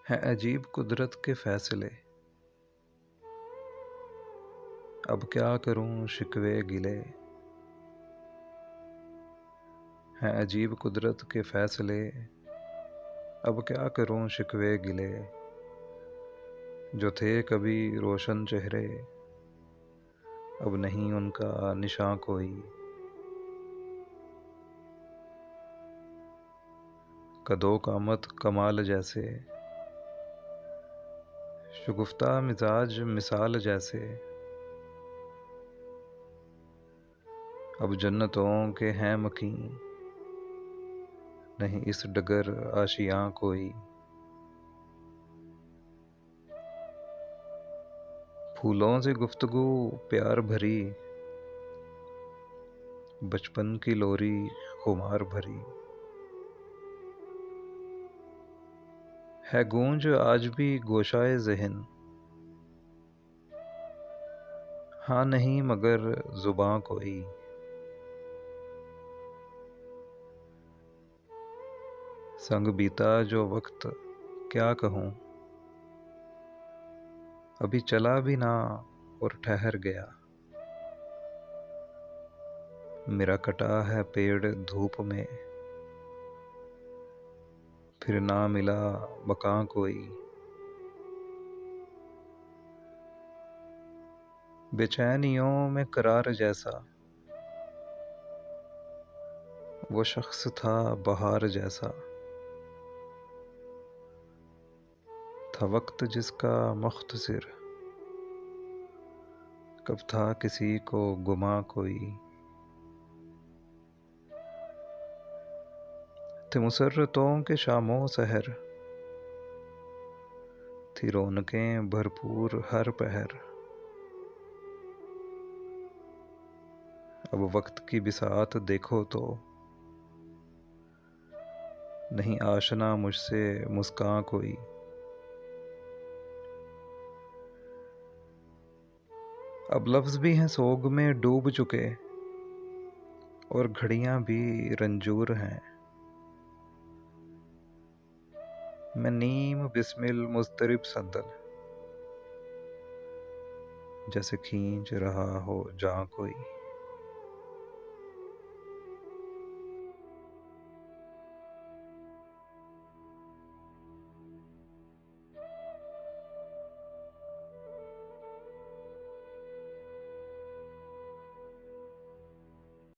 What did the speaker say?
है अजीब कुदरत के फैसले। अब क्या करूं शिकवे गिले। है अजीब कुदरत के फैसले। अब क्या करूं शिकवे गिले। जो थे कभी रोशन चेहरे, अब नहीं उनका निशां कोई। कदो कामत कमाल जैसे, शुगुफ्ता मिजाज मिसाल जैसे। अब जन्नतों के हैं मकीन, नहीं इस डगर आशियां कोई। फूलों से गुफ्तगू प्यार भरी, बचपन की लोरी खुमार भरी। है गूंज आज भी गोशाए ज़हन, हाँ नहीं मगर जुबां कोई। संग बीता जो वक्त क्या कहूँ, अभी चला भी ना और ठहर गया। मेरा कटा है पेड़ धूप में, फिर ना मिला मकां कोई। बेचैनियों में करार जैसा, वो शख्स था बहार जैसा। था वक्त जिसका मुख्तसिर, कब था किसी को गुमा कोई। थे मुसर्रतों के शामों सहर, थी रौनकें भरपूर हर पहर। अब वक्त की बिसात देखो तो, नहीं आशना मुझसे मुस्कान कोई। अब लफ्ज भी हैं सोग में डूब चुके, और घड़ियां भी रंजूर हैं। मैं नीम बिस्मिल मुस्तरिब संदल, जैसे खींच रहा हो जां कोई।